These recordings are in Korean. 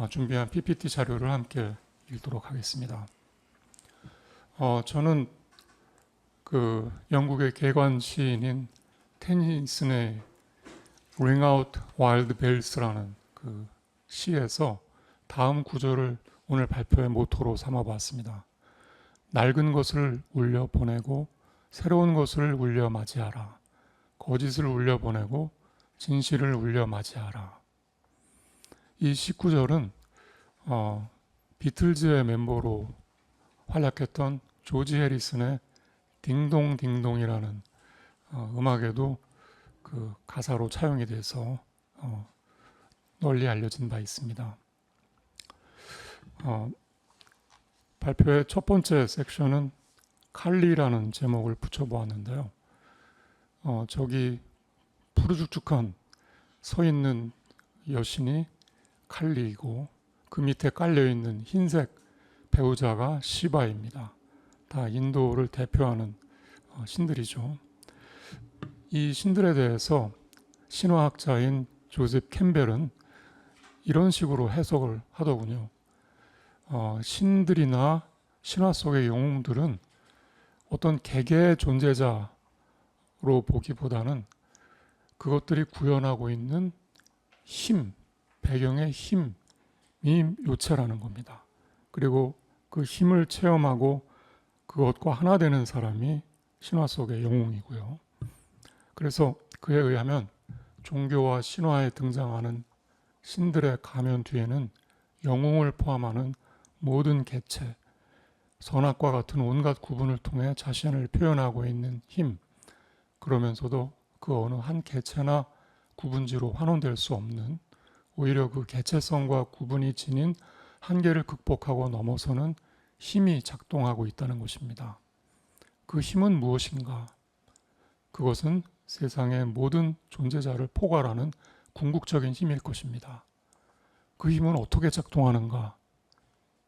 준비한 PPT 자료를 함께 읽도록 하겠습니다. 저는 그 영국의 개관 시인인 테니슨의 Ring Out Wild Bells라는 그 시에서 다음 구절을 오늘 발표의 모토로 삼아봤습니다. 낡은 것을 울려 보내고 새로운 것을 울려 맞이하라. 거짓을 울려 보내고 진실을 울려 맞이하라. 이 19절은 비틀즈의 멤버로 활약했던 조지 해리슨의 딩동딩동이라는 음악에도 그 가사로 차용이 돼서 널리 알려진 바 있습니다. 발표의 첫 번째 섹션은 칼리라는 제목을 붙여보았는데요. 저기 푸르죽죽한 서 있는 여신이 칼리이고 그 밑에 깔려있는 흰색 배우자가 시바입니다. 다 인도를 대표하는 신들이죠. 이 신들에 대해서 신화학자인 조셉 캠벨은 이런 식으로 해석을 하더군요. 신들이나 신화 속의 영웅들은 어떤 개개의 존재자로 보기보다는 그것들이 구현하고 있는 힘, 배경의 힘이 요체라는 겁니다. 그리고 그 힘을 체험하고 그것과 하나 되는 사람이 신화 속의 영웅이고요. 그래서 그에 의하면 종교와 신화에 등장하는 신들의 가면 뒤에는 영웅을 포함하는 모든 개체, 선악과 같은 온갖 구분을 통해 자신을 표현하고 있는 힘, 그러면서도 그 어느 한 개체나 구분지로 환원될 수 없는 오히려 그 개체성과 구분이 지닌 한계를 극복하고 넘어서는 힘이 작동하고 있다는 것입니다. 그 힘은 무엇인가? 그것은 세상의 모든 존재자를 포괄하는 궁극적인 힘일 것입니다. 그 힘은 어떻게 작동하는가?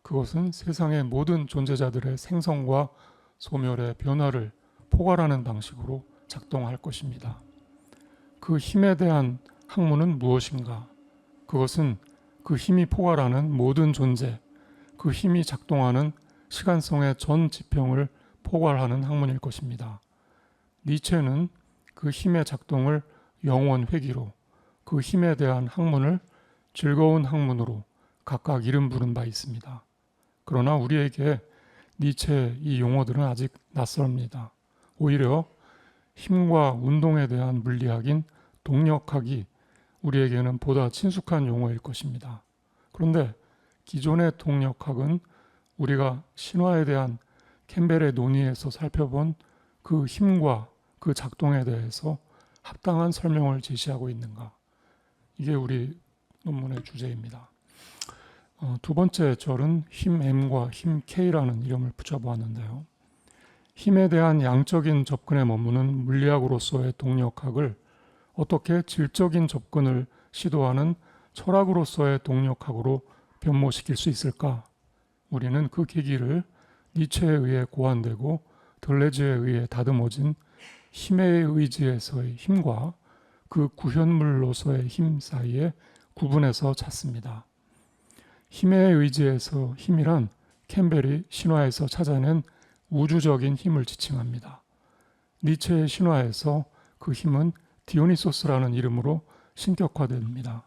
그것은 세상의 모든 존재자들의 생성과 소멸의 변화를 포괄하는 방식으로 작동할 것입니다. 그 힘에 대한 학문은 무엇인가? 그것은 그 힘이 포괄하는 모든 존재, 그 힘이 작동하는 시간성의 전 지평을 포괄하는 학문일 것입니다. 니체는 그 힘의 작동을 영원 회귀로, 그 힘에 대한 학문을 즐거운 학문으로 각각 이름 부른 바 있습니다. 그러나 우리에게 니체의 이 용어들은 아직 낯섭니다. 오히려 힘과 운동에 대한 물리학인 동력학이 우리에게는 보다 친숙한 용어일 것입니다. 그런데 기존의 동력학은 우리가 신화에 대한 캠벨의 논의에서 살펴본 그 힘과 그 작동에 대해서 합당한 설명을 제시하고 있는가? 이게 우리 논문의 주제입니다. 두 번째 절은 힘 M과 힘 K라는 이름을 붙여보았는데요. 힘에 대한 양적인 접근에 머무는 물리학으로서의 동력학을 어떻게 질적인 접근을 시도하는 철학으로서의 동력학으로 변모시킬 수 있을까? 우리는 그 계기를 니체에 의해 고안되고 덜레즈에 의해 다듬어진 힘의 의지에서의 힘과 그 구현물로서의 힘 사이에 구분해서 찾습니다. 힘의 의지에서 힘이란 캠벨이 신화에서 찾아낸 우주적인 힘을 지칭합니다. 니체의 신화에서 그 힘은 디오니소스라는 이름으로 신격화됩니다.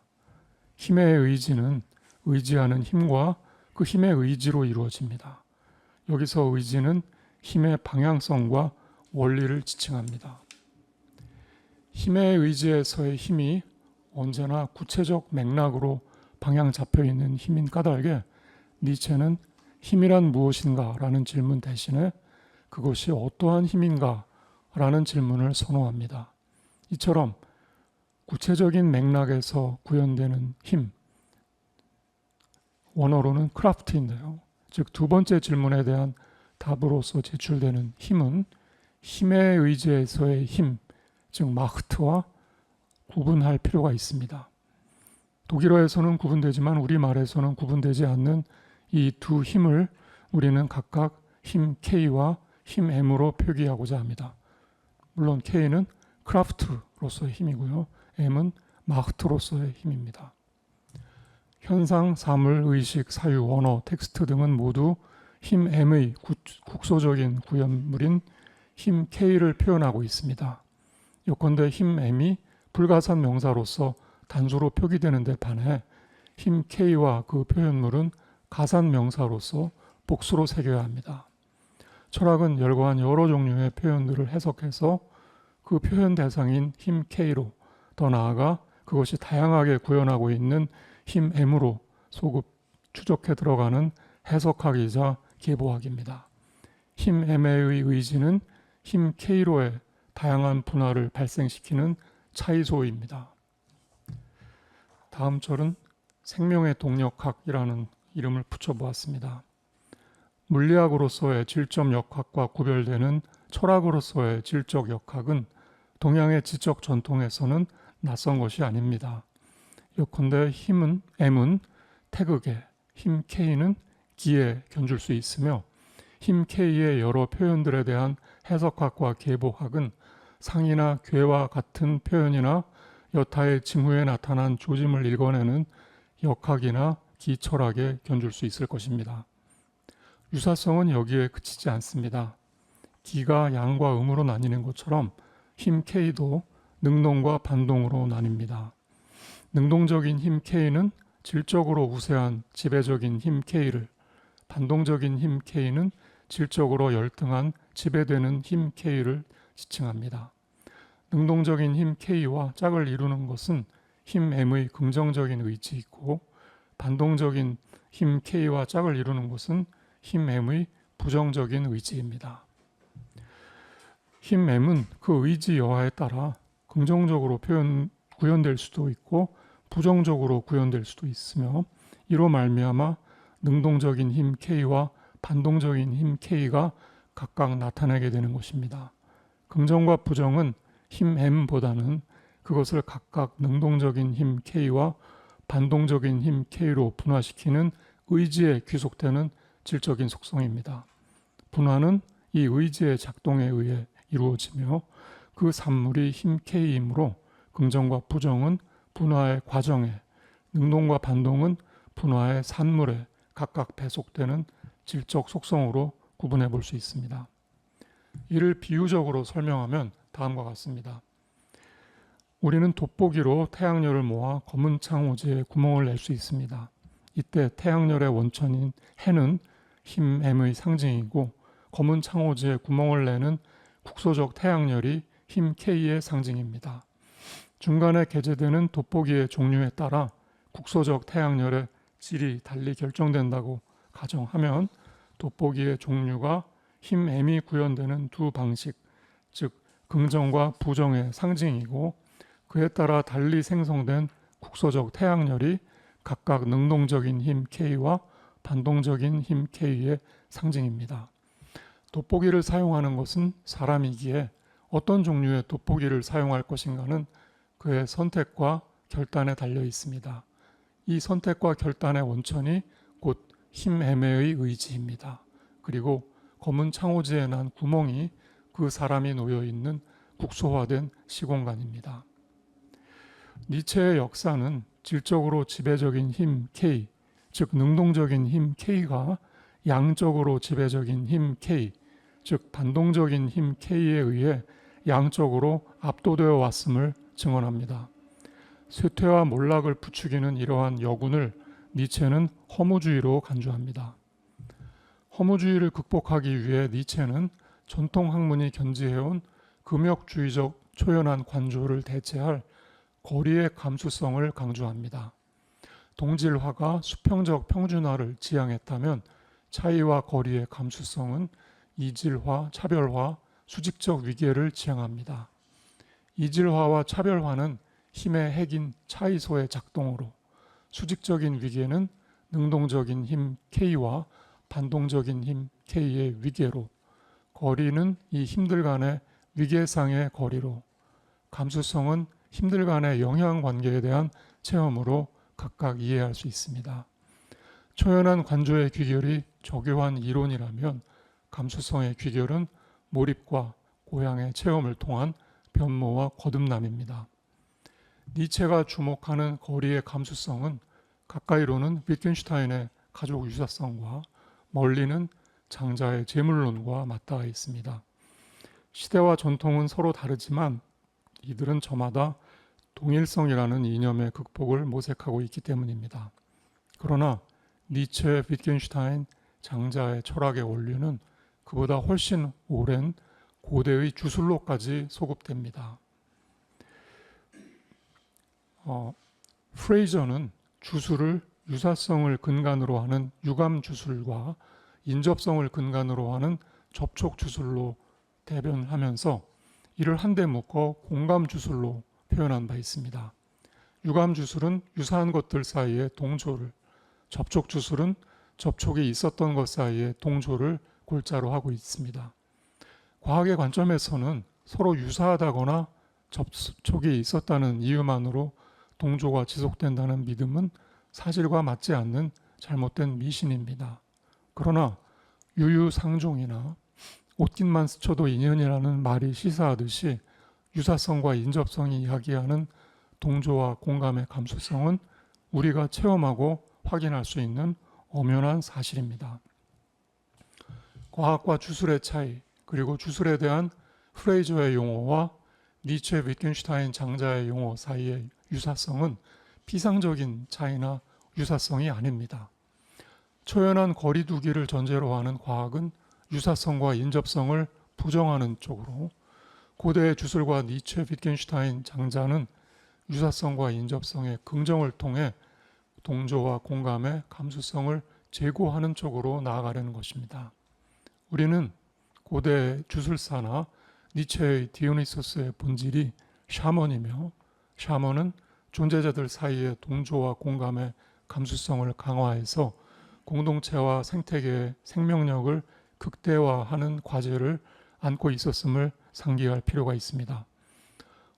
힘의 의지는 의지하는 힘과 그 힘의 의지로 이루어집니다. 여기서 의지는 힘의 방향성과 원리를 지칭합니다. 힘의 의지에서의 힘이 언제나 구체적 맥락으로 방향 잡혀 있는 힘인 까닭에 니체는 힘이란 무엇인가 라는 질문 대신에 그것이 어떠한 힘인가 라는 질문을 선호합니다. 이처럼 구체적인 맥락에서 구현되는 힘, 원어로는 크라프트인데요. 즉 두 번째 질문에 대한 답으로서 제출되는 힘은 힘의 의지에서의 힘, 즉 마흐트와 구분할 필요가 있습니다. 독일어에서는 구분되지만 우리말에서는 구분되지 않는 이 두 힘을 우리는 각각 힘 K와 힘 M으로 표기하고자 합니다. 물론 K는 크라프트로서의 힘이고요. M은 마흐트로서의 힘입니다. 현상, 사물, 의식, 사유, 원어, 텍스트 등은 모두 힘 M의 국소적인 구현물인 힘 K를 표현하고 있습니다. 요컨대 힘 M이 불가산 명사로서 단수로 표기되는 데 반해 힘 K와 그 표현물은 가산 명사로서 복수로 새겨야 합니다. 철학은 열거한 여러 종류의 표현들을 해석해서 그 표현 대상인 힘 K로, 더 나아가 그것이 다양하게 구현하고 있는 힘 M으로 소급 추적해 들어가는 해석학이자 계보학입니다. 힘 M의 의지는 힘 K로의 다양한 분화를 발생시키는 차이소입니다. 다음 절은 생명의 동력학이라는 이름을 붙여보았습니다. 물리학으로서의 질적 역학과 구별되는 철학으로서의 질적 역학은 동양의 지적 전통에서는 낯선 것이 아닙니다. 요컨대 힘은 M은 태극에, 힘 K는 기에 견줄 수 있으며 힘 K의 여러 표현들에 대한 해석학과 계보학은 상이나 괴와 같은 표현이나 여타의 징후에 나타난 조짐을 읽어내는 역학이나 기철학에 견줄 수 있을 것입니다. 유사성은 여기에 그치지 않습니다. 기가 양과 음으로 나뉘는 것처럼 힘 K도 능동과 반동으로 나뉩니다. 능동적인 힘 K는 질적으로 우세한 지배적인 힘 K를, 반동적인 힘 K는 질적으로 열등한 지배되는 힘 K를 지칭합니다. 능동적인 힘 K와 짝을 이루는 것은 힘 M의 긍정적인 의지이고, 반동적인 힘 K와 짝을 이루는 것은 힘 M의 부정적인 의지입니다. 힘 M은 그 의지 여하에 따라 긍정적으로 구현될 수도 있고 부정적으로 구현될 수도 있으며, 이로 말미암아 능동적인 힘 K와 반동적인 힘 K가 각각 나타나게 되는 것입니다. 긍정과 부정은 힘 M보다는 그것을 각각 능동적인 힘 K와 반동적인 힘 K로 분화시키는 의지에 귀속되는 질적인 속성입니다. 분화는 이 의지의 작동에 의해 이루어지며 그 산물이 힘 K이므로 긍정과 부정은 분화의 과정에, 능동과 반동은 분화의 산물에 각각 배속되는 질적 속성으로 구분해 볼 수 있습니다. 이를 비유적으로 설명하면 다음과 같습니다. 우리는 돋보기로 태양열을 모아 검은 창호지에 구멍을 낼 수 있습니다. 이때 태양열의 원천인 해는 힘 M의 상징이고, 검은 창호지에 구멍을 내는 국소적 태양열이 힘 K의 상징입니다. 중간에 개재되는 돋보기의 종류에 따라 국소적 태양열의 질이 달리 결정된다고 가정하면 돋보기의 종류가 힘 M이 구현되는 두 방식, 즉 긍정과 부정의 상징이고, 그에 따라 달리 생성된 국소적 태양열이 각각 능동적인 힘 K와 반동적인 힘 K의 상징입니다. 돋보기를 사용하는 것은 사람이기에 어떤 종류의 돋보기를 사용할 것인가는 그의 선택과 결단에 달려 있습니다. 이 선택과 결단의 원천이 곧 힘 M의 의지입니다. 그리고 검은 창호지에 난 구멍이 그 사람이 놓여 있는 국소화된 시공간입니다. 니체의 역사는 질적으로 지배적인 힘 K, 즉 능동적인 힘 K가 양적으로 지배적인 힘 K, 즉 반동적인 힘 K에 의해 양적으로 압도되어 왔음을 증언합니다. 쇠퇴와 몰락을 부추기는 이러한 여군을 니체는 허무주의로 간주합니다. 허무주의를 극복하기 위해 니체는 전통 학문이 견지해온 금욕주의적 초연한 관조를 대체할 거리의 감수성을 강조합니다. 동질화가 수평적 평준화를 지향했다면 차이와 거리의 감수성은 이질화, 차별화, 수직적 위계를 지향합니다. 이질화와 차별화는 힘의 핵인 차이소의 작동으로, 수직적인 위계는 능동적인 힘 K와 반동적인 힘 K의 위계로, 거리는 이 힘들 간의 위계상의 거리로, 감수성은 힘들 간의 영향 관계에 대한 체험으로 각각 이해할 수 있습니다. 초연한 관조의 귀결이 적요한 이론이라면 감수성의 귀결은 몰입과 고향의 체험을 통한 변모와 거듭남입니다. 니체가 주목하는 거리의 감수성은 가까이로는 위트겐슈타인의 가족 유사성과 멀리는 장자의 재물론과 맞닿아 있습니다. 시대와 전통은 서로 다르지만 이들은 저마다 동일성이라는 이념의 극복을 모색하고 있기 때문입니다. 그러나 니체, 위트겐슈타인, 장자의 철학의 원리는 그보다 훨씬 오랜 고대의 주술로까지 소급됩니다. 프레이저는 주술을 유사성을 근간으로 하는 유감 주술과 인접성을 근간으로 하는 접촉 주술로 대변하면서 이를 한데 묶어 공감 주술로 표현한 바 있습니다. 유감 주술은 유사한 것들 사이의 동조를, 접촉 주술은 접촉이 있었던 것 사이의 동조를 골자로 하고 있습니다. 과학의 관점에서는 서로 유사하다거나 접촉이 있었다는 이유만으로 동조가 지속된다는 믿음은 사실과 맞지 않는 잘못된 미신입니다. 그러나 유유상종이나 옷깃만 스쳐도 인연이라는 말이 시사하듯이 유사성과 인접성이 이야기하는 동조와 공감의 감수성은 우리가 체험하고 확인할 수 있는 엄연한 사실입니다. 과학과 주술의 차이, 그리고 주술에 대한 프레이저의 용어와 니체, 위트겐슈타인, 장자의 용어 사이의 유사성은 피상적인 차이나 유사성이 아닙니다. 초연한 거리두기를 전제로 하는 과학은 유사성과 인접성을 부정하는 쪽으로, 고대의 주술과 니체, 위트겐슈타인, 장자는 유사성과 인접성의 긍정을 통해 동조와 공감의 감수성을 제고하는 쪽으로 나아가려는 것입니다. 우리는 고대 주술사나 니체의 디오니소스의 본질이 샤먼이며, 샤먼은 존재자들 사이의 동조와 공감의 감수성을 강화해서 공동체와 생태계의 생명력을 극대화하는 과제를 안고 있었음을 상기할 필요가 있습니다.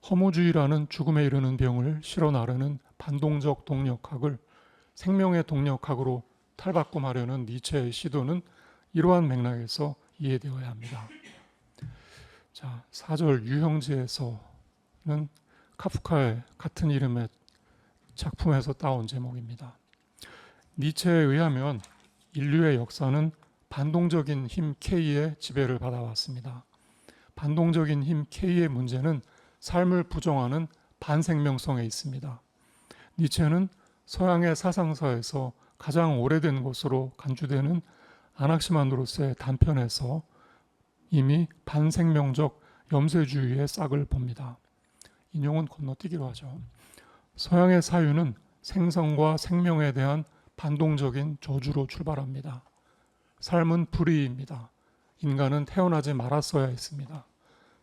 허무주의라는 죽음에 이르는 병을 실어 나르는 반동적 동력학을 생명의 동력학으로 탈바꿈하려는 니체의 시도는 이러한 맥락에서 이해되어야 합니다. 자, 4절 유형지에서는 카프카의 같은 이름의 작품에서 따온 제목입니다. 니체에 의하면 인류의 역사는 반동적인 힘 K의 지배를 받아왔습니다. 반동적인 힘 K의 문제는 삶을 부정하는 반생명성에 있습니다. 니체는 서양의 사상사에서 가장 오래된 것으로 간주되는 아낙시만드로스의 단편에서 이미 반생명적 염세주의의 싹을 봅니다. 인용은 건너뛰기로 하죠. 서양의 사유는 생성과 생명에 대한 반동적인 저주로 출발합니다. 삶은 불의입니다. 인간은 태어나지 말았어야 했습니다.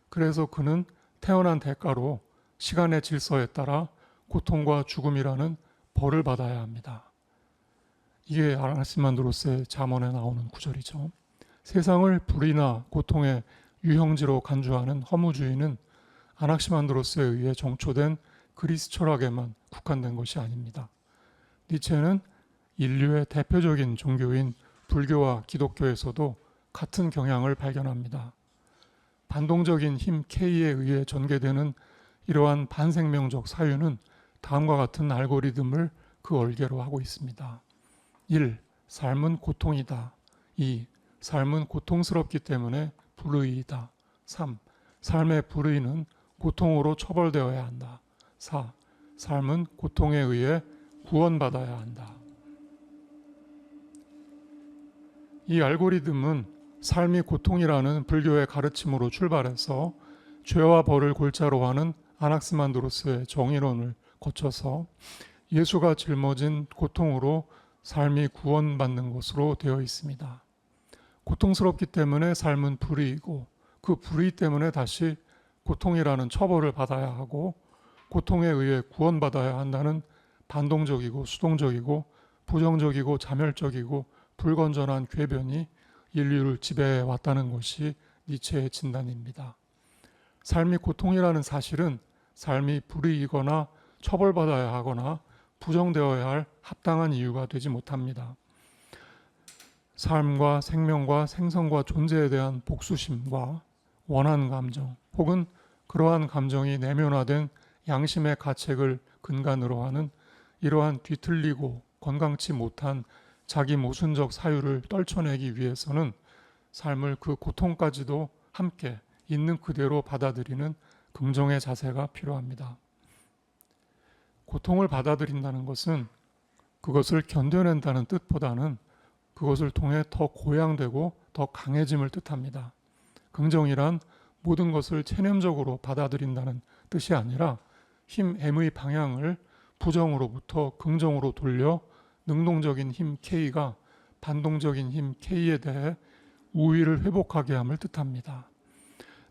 그래서 그는 태어난 대가로 시간의 질서에 따라 고통과 죽음이라는 벌을 받아야 합니다. 이게 아나시만드로스의 잠언에 나오는 구절이죠. 세상을 불의나 고통의 유형지로 간주하는 허무주의는 아낙시만드로스에 의해 정초된 그리스 철학에만 국한된 것이 아닙니다. 니체는 인류의 대표적인 종교인 불교와 기독교에서도 같은 경향을 발견합니다. 반동적인 힘 K에 의해 전개되는 이러한 반생명적 사유는 다음과 같은 알고리즘을 그 얼개로 하고 있습니다. 1. 삶은 고통이다. 2. 삶은 고통스럽기 때문에 불의이다. 3. 삶의 불의는 고통으로 처벌되어야 한다. 4. 삶은 고통에 의해 구원받아야 한다. 이 알고리즘은 삶이 고통이라는 불교의 가르침으로 출발해서 죄와 벌을 골자로 하는 아낙시만드로스의 정의론을 거쳐서 예수가 짊어진 고통으로 삶이 구원받는 것으로 되어 있습니다. 고통스럽기 때문에 삶은 불의이고 그 불의 때문에 다시 고통이라는 처벌을 받아야 하고 고통에 의해 구원받아야 한다는 반동적이고 수동적이고 부정적이고 자멸적이고 불건전한 궤변이 인류를 지배해 왔다는 것이 니체의 진단입니다. 삶이 고통이라는 사실은 삶이 불의이거나 처벌받아야 하거나 부정되어야 할 합당한 이유가 되지 못합니다. 삶과 생명과 생성과 존재에 대한 복수심과 원한 감정 혹은 그러한 감정이 내면화된 양심의 가책을 근간으로 하는 이러한 뒤틀리고 건강치 못한 자기 모순적 사유를 떨쳐내기 위해서는 삶을 그 고통까지도 함께 있는 그대로 받아들이는 긍정의 자세가 필요합니다. 고통을 받아들인다는 것은 그것을 견뎌낸다는 뜻보다는 그것을 통해 더 고양되고 더 강해짐을 뜻합니다. 긍정이란 모든 것을 체념적으로 받아들인다는 뜻이 아니라 힘 M의 방향을 부정으로부터 긍정으로 돌려 능동적인 힘 K가 반동적인 힘 K에 대해 우위를 회복하게 함을 뜻합니다.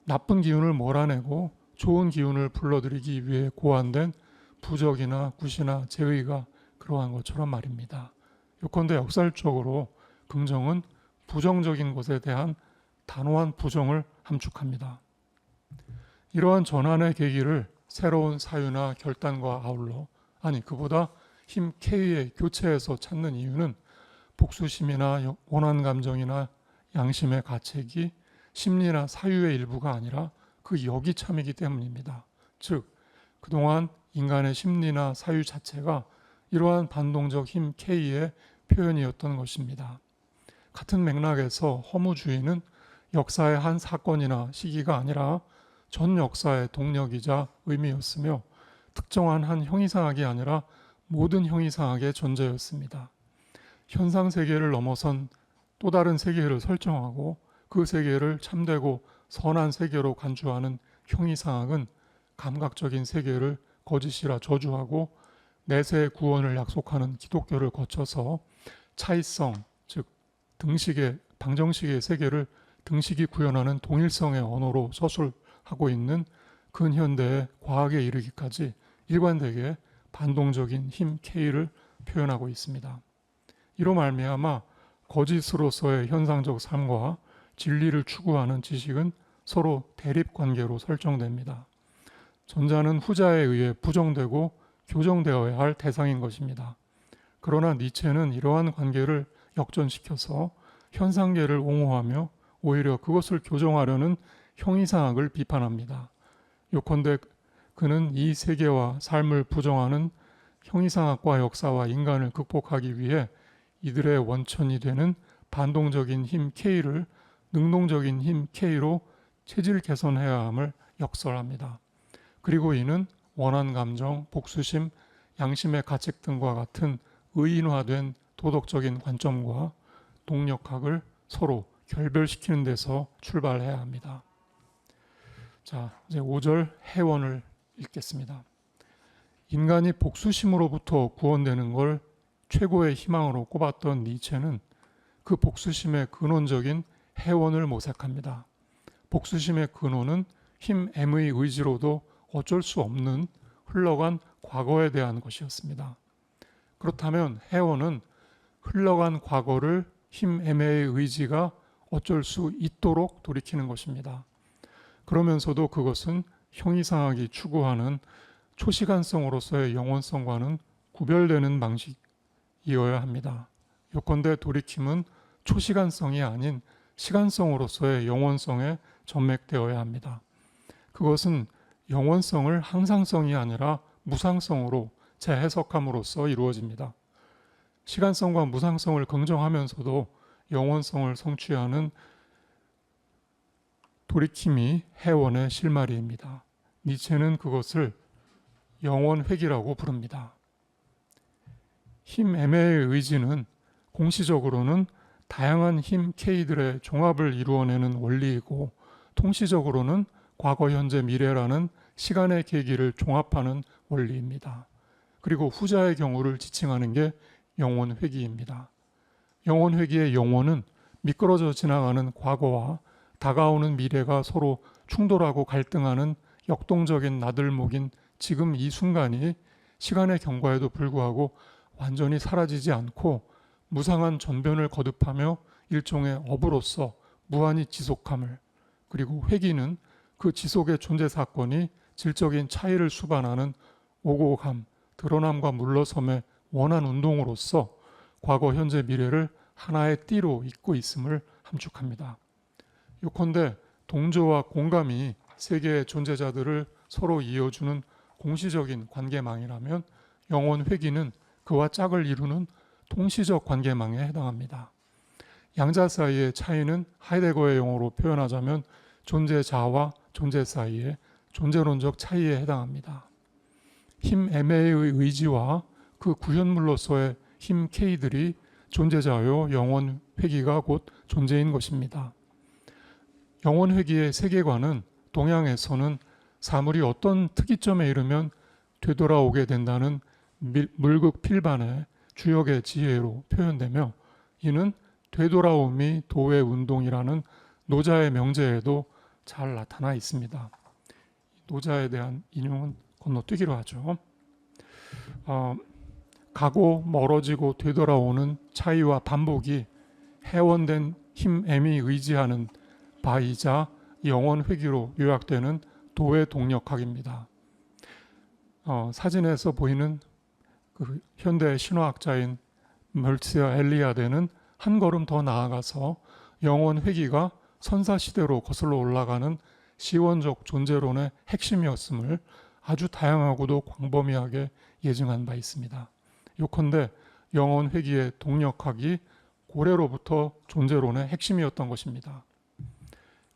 나쁜 기운을 몰아내고 좋은 기운을 불러들이기 위해 고안된 부적이나 굿이나 제의가 그러한 것처럼 말입니다. 요컨대 역설적으로 긍정은 부정적인 것에 대한 단호한 부정을 함축합니다. 이러한 전환의 계기를 새로운 사유나 결단과 아울러, 아니 그보다 힘 K의 교체에서 찾는 이유는 복수심이나 원한 감정이나 양심의 가책이 심리나 사유의 일부가 아니라 그 역이참이기 때문입니다. 즉 그동안 인간의 심리나 사유 자체가 이러한 반동적 힘 K의 표현이었던 것입니다. 같은 맥락에서 허무주의는 역사의 한 사건이나 시기가 아니라 전 역사의 동력이자 의미였으며 특정한 한 형이상학이 아니라 모든 형이상학의 존재였습니다. 현상 세계를 넘어선 또 다른 세계를 설정하고 그 세계를 참되고 선한 세계로 간주하는 형이상학은 감각적인 세계를 거짓이라 저주하고 내세의 구원을 약속하는 기독교를 거쳐서 차이성, 즉 등식의 방정식의 세계를 등식이 구현하는 동일성의 언어로 서술하고 있는 근현대의 과학에 이르기까지 일관되게 반동적인 힘 K를 표현하고 있습니다. 이로 말미암아 거짓으로서의 현상적 삶과 진리를 추구하는 지식은 서로 대립관계로 설정됩니다. 전자는 후자에 의해 부정되고 교정되어야 할 대상인 것입니다. 그러나 니체는 이러한 관계를 역전시켜서 현상계를 옹호하며 오히려 그것을 교정하려는 형이상학을 비판합니다. 요컨대 그는 이 세계와 삶을 부정하는 형이상학과 역사와 인간을 극복하기 위해 이들의 원천이 되는 반동적인 힘 K를 능동적인 힘 K로 체질 개선해야 함을 역설합니다. 그리고 이는 원한 감정, 복수심, 양심의 가책 등과 같은 의인화된 도덕적인 관점과 동력학을 서로 결별시키는 데서 출발해야 합니다. 자, 이제 5절 해원을 읽겠습니다. 인간이 복수심으로부터 구원되는 걸 최고의 희망으로 꼽았던 니체는 그 복수심의 근원적인 해원을 모색합니다. 복수심의 근원은 힘 M의 의지로도 어쩔 수 없는 흘러간 과거에 대한 것이었습니다. 그렇다면 해원은 흘러간 과거를 힘 M의 의지가 어쩔 수 있도록 돌이키는 것입니다. 그러면서도 그것은 형이상학이 추구하는 초시간성으로서의 영원성과는 구별되는 방식이어야 합니다. 요컨대 돌이킴은 초시간성이 아닌 시간성으로서의 영원성에 전맥되어야 합니다. 그것은 영원성을 항상성이 아니라 무상성으로 재해석함으로써 이루어집니다. 시간성과 무상성을 긍정하면서도 영원성을 성취하는 돌이킴이 해원의 실마리입니다. 니체는 그것을 영원회귀라고 부릅니다. 힘 M의 의지는 공시적으로는 다양한 힘 K들의 종합을 이루어내는 원리이고 통시적으로는 과거, 현재, 미래라는 시간의 계기를 종합하는 원리입니다. 그리고 후자의 경우를 지칭하는 게 영원회귀입니다. 영원회귀의 영원은 미끄러져 지나가는 과거와 다가오는 미래가 서로 충돌하고 갈등하는 역동적인 나들목인 지금 이 순간이 시간의 경과에도 불구하고 완전히 사라지지 않고 무상한 전변을 거듭하며 일종의 업으로서 무한히 지속함을, 그리고 회귀는 그 지속의 존재 사건이 질적인 차이를 수반하는 오고 감, 드러남과 물러섬의 원한 운동으로서 과거, 현재, 미래를 하나의 띠로 잇고 있음을 함축합니다. 요컨대 동조와 공감이 세계의 존재자들을 서로 이어주는 공시적인 관계망이라면 영원 회귀는 그와 짝을 이루는 통시적 관계망에 해당합니다. 양자 사이의 차이는 하이데거의 용어로 표현하자면 존재자와 존재 사이의 존재론적 차이에 해당합니다. 힘 MA의 의지와 그 구현물로서의 힘 K들이 존재자요 영원 회귀가 곧 존재인 것입니다. 영원 회귀의 세계관은 동양에서는 사물이 어떤 특이점에 이르면 되돌아오게 된다는 물극필반의 주역의 지혜로 표현되며, 이는 되돌아옴이 도의 운동이라는 노자의 명제에도 잘 나타나 있습니다. 노자에 대한 인용은 건너뛰기로 하죠. 가고 멀어지고 되돌아오는 차이와 반복이 해원된 힘 M이 의지하는 바이자 영원 회귀로 요약되는 도의 동력학입니다. 사진에서 보이는 그 현대 신화학자인 멀츠아 엘리아데는 한 걸음 더 나아가서 영원 회귀가 선사시대로 거슬러 올라가는 시원적 존재론의 핵심이었음을 아주 다양하고도 광범위하게 예증한 바 있습니다. 요컨대 영원 회귀의 동력학이 고래로부터 존재론의 핵심이었던 것입니다.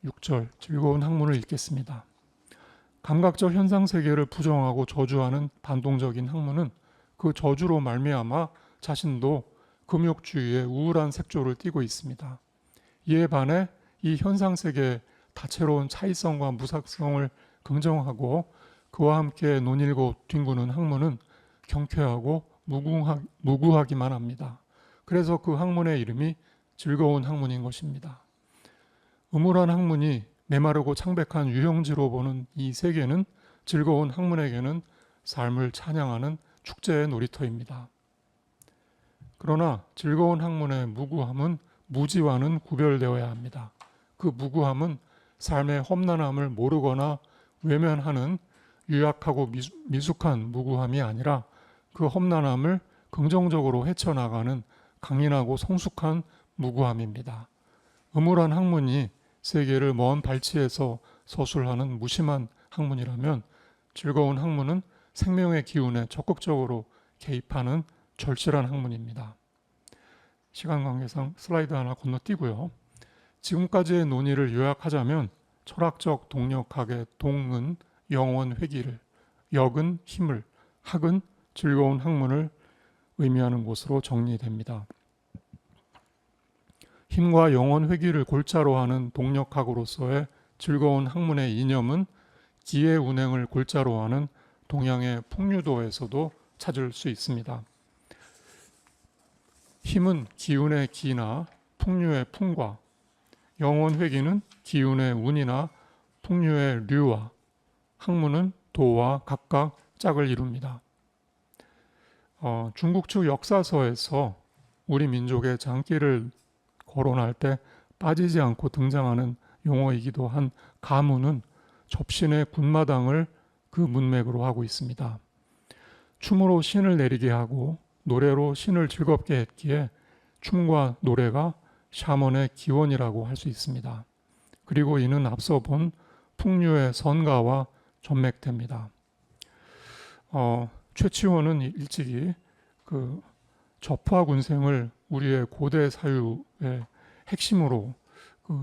6절 즐거운 학문을 읽겠습니다. 감각적 현상 세계를 부정하고 저주하는 반동적인 학문은 그 저주로 말미암아 자신도 금욕주의의 우울한 색조를 띠고 있습니다. 이에 반해 이 현상 세계의 다채로운 차이성과 무삭성을 긍정하고 그와 함께 논일고 뒹구는 학문은 경쾌하고 무구하기만 합니다. 그래서 그 학문의 이름이 즐거운 학문인 것입니다. 음울한 학문이 메마르고 창백한 유형지로 보는 이 세계는 즐거운 학문에게는 삶을 찬양하는 축제의 놀이터입니다. 그러나 즐거운 학문의 무구함은 무지와는 구별되어야 합니다. 그 무구함은 삶의 험난함을 모르거나 외면하는 유약하고 미숙한 무구함이 아니라 그 험난함을 긍정적으로 헤쳐나가는 강인하고 성숙한 무구함입니다. 음울한 학문이 세계를 먼 발치에서 서술하는 무심한 학문이라면, 즐거운 학문은 생명의 기운에 적극적으로 개입하는 절실한 학문입니다. 시간 관계상 슬라이드 하나 건너뛰고요. 지금까지의 논의를 요약하자면 철학적 동력학의 동은 영원 회귀를, 역은 힘을, 학은 즐거운 학문을 의미하는 것으로 정리됩니다. 힘과 영원 회귀를 골자로 하는 동력학으로서의 즐거운 학문의 이념은 기의 운행을 골자로 하는 동양의 풍류도에서도 찾을 수 있습니다. 힘은 기운의 기나 풍류의 풍과, 영원 회귀는 기운의 운이나 풍류의 류와, 학문은 도와 각각 짝을 이룹니다. 중국 측 역사서에서 우리 민족의 장기를 거론할 때 빠지지 않고 등장하는 용어이기도 한 가문은 접신의 군마당을 그 문맥으로 하고 있습니다. 춤으로 신을 내리게 하고 노래로 신을 즐겁게 했기에 춤과 노래가 샤먼의 기원이라고 할 수 있습니다. 그리고 이는 앞서 본 풍류의 선가와 전맥됩니다. 최치원은 일찍이 그 접화 군생을 우리의 고대 사유의 핵심으로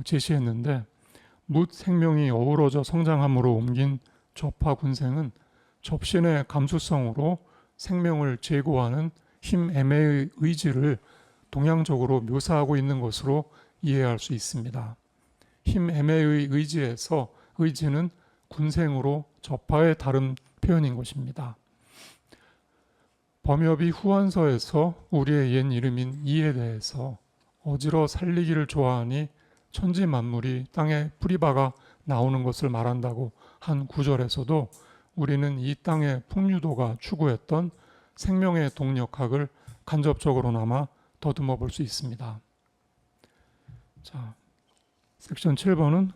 제시했는데, 묻 생명이 어우러져 성장함으로 옮긴 접화 군생은 접신의 감수성으로 생명을 제고하는 힘 M의 의지를 동양적으로 묘사하고 있는 것으로 이해할 수 있습니다. 힘 M의 의지에서 의지는 군생으로 접화의 다른 표현인 것입니다. 범여비 후한서에서 우리의 옛 이름인 이에 대해서 어지러 살리기를 좋아하니 천지 만물이 땅에 뿌리박아 나오는 것을 말한다고 한 구절에서도 우리는 이 땅의 풍류도가 추구했던 생명의 동력학을 간접적으로나마 더듬어 볼 수 있습니다. 자, 섹션 7번은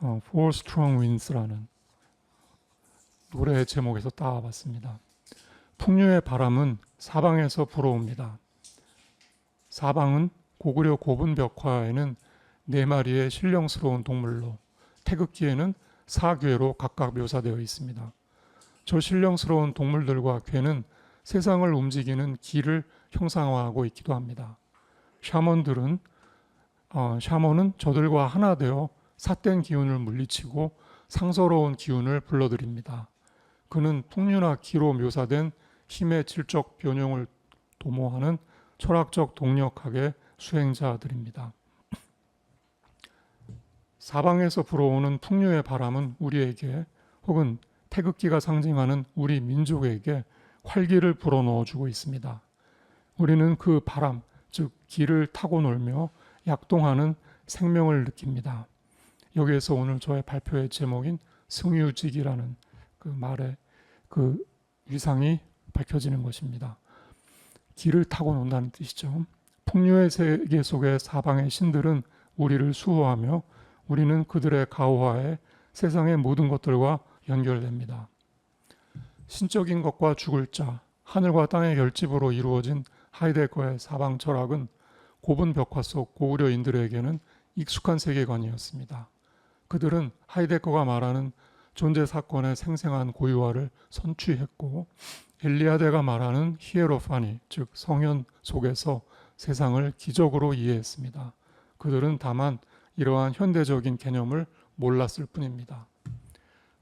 Four Strong Winds라는 노래의 제목에서 따와봤습니다. 풍류의 바람은 사방에서 불어옵니다. 사방은 고구려 고분 벽화에는 4마리의 신령스러운 동물로, 태극기에는 4괴로 각각 묘사되어 있습니다. 저 신령스러운 동물들과 괴는 세상을 움직이는 기를 형상화하고 있기도 합니다. 샤먼은 저들과 하나 되어 삿된 기운을 물리치고 상서로운 기운을 불러들입니다. 그는 풍류나 기로 묘사된 힘의 질적 변형을 도모하는 철학적 동력학의 수행자들입니다. 사방에서 불어오는 풍류의 바람은 우리에게 혹은 태극기가 상징하는 우리 민족에게 활기를 불어넣어주고 있습니다. 우리는 그 바람, 즉 기를 타고 놀며 약동하는 생명을 느낍니다. 여기에서 오늘 저의 발표의 제목인 승유직이라는 그 말의 그 위상이 밝혀지는 것입니다. 기를 타고 논다는 뜻이죠. 풍류의 세계 속의 사방의 신들은 우리를 수호하며 우리는 그들의 가호하에 세상의 모든 것들과 연결됩니다. 신적인 것과 죽을 자, 하늘과 땅의 결집으로 이루어진 하이데거의 사방 철학은 고분 벽화 속 고구려인들에게는 익숙한 세계관이었습니다. 그들은 하이데거가 말하는 존재 사건의 생생한 고유화를 선취했고 엘리아데가 말하는 히에로파니, 즉 성현 속에서 세상을 기적으로 이해했습니다. 그들은 다만 이러한 현대적인 개념을 몰랐을 뿐입니다.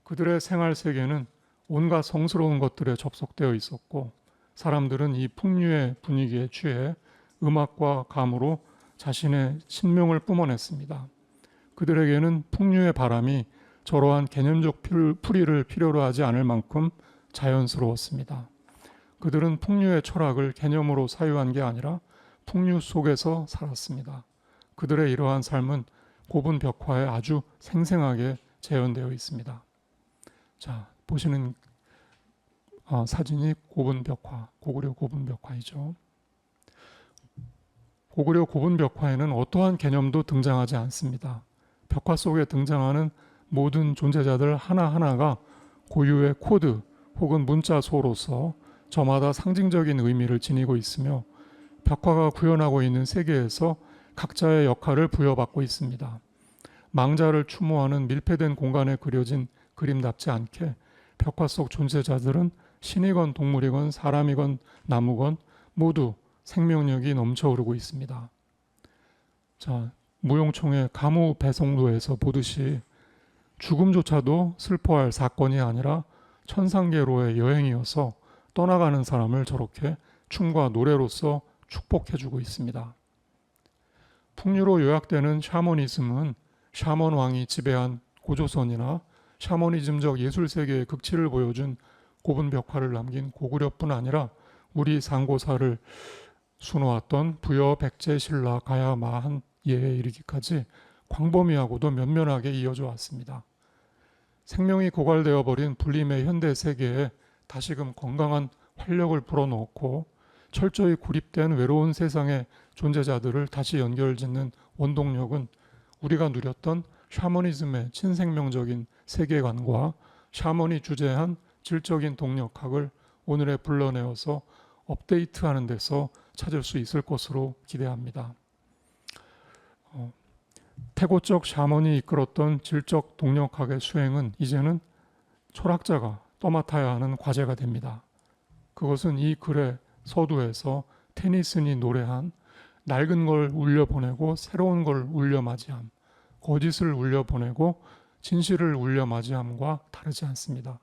그들의 생활 세계는 온갖 성스러운 것들에 접속되어 있었고 사람들은 이 풍류의 분위기에 취해 음악과 감으로 자신의 신명을 뿜어냈습니다. 그들에게는 풍류의 바람이 저러한 개념적 풀이를 필요로 하지 않을 만큼 자연스러웠습니다. 그들은 풍류의 철학을 개념으로 사유한 게 아니라 풍류 속에서 살았습니다. 그들의 이러한 삶은 고분 벽화에 아주 생생하게 재현되어 있습니다. 자, 보시는 사진이 고분 벽화, 고구려 고분 벽화이죠. 고구려 고분 벽화에는 어떠한 개념도 등장하지 않습니다. 벽화 속에 등장하는 모든 존재자들 하나하나가 고유의 코드 혹은 문자소로서 저마다 상징적인 의미를 지니고 있으며 벽화가 구현하고 있는 세계에서 각자의 역할을 부여받고 있습니다. 망자를 추모하는 밀폐된 공간에 그려진 그림답지 않게 벽화 속 존재자들은 신이건 동물이건 사람이건 나무건 모두 생명력이 넘쳐흐르고 있습니다. 자, 무용총의 가무 배송도에서 보듯이 죽음조차도 슬퍼할 사건이 아니라 천상계로의 여행이어서 떠나가는 사람을 저렇게 춤과 노래로서 축복해주고 있습니다. 풍류로 요약되는 샤머니즘은 샤먼 왕이 지배한 고조선이나 샤머니즘적 예술세계의 극치를 보여준 고분 벽화를 남긴 고구려뿐 아니라 우리 상고사를 수놓았던 부여, 백제, 신라, 가야, 마한, 예에 이르기까지 광범위하고도 면면하게 이어져 왔습니다. 생명이 고갈되어 버린 불림의 현대 세계에 다시금 건강한 활력을 불어넣고 철저히 고립된 외로운 세상의 존재자들을 다시 연결짓는 원동력은 우리가 누렸던 샤머니즘의 친생명적인 세계관과 샤먼이 주재한 질적인 동력학을 오늘에 불러내어서 업데이트하는 데서 찾을 수 있을 것으로 기대합니다. 태고적 샤먼이 이끌었던 질적 동력학의 수행은 이제는 철학자가 떠맡아야 하는 과제가 됩니다. 그것은 이 글의 서두에서 테니슨이 노래한 낡은 걸 울려보내고 새로운 걸 울려맞이함, 거짓을 울려보내고 진실을 울려맞이함과 다르지 않습니다.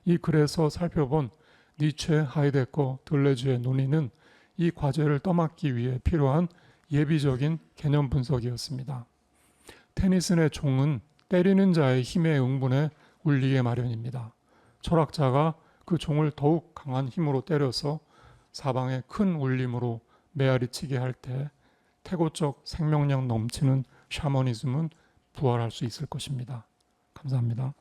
이 글에서 살펴본 니체, 하이데거, 들레즈의 논의는 이 과제를 떠맡기 위해 필요한 예비적인 개념 분석이었습니다. 테니슨의 종은 때리는 자의 힘의 응분에 울리게 마련입니다. 철학자가 그 종을 더욱 강한 힘으로 때려서 사방에 큰 울림으로 메아리치게 할 때 태고적 생명력 넘치는 샤머니즘은 부활할 수 있을 것입니다. 감사합니다.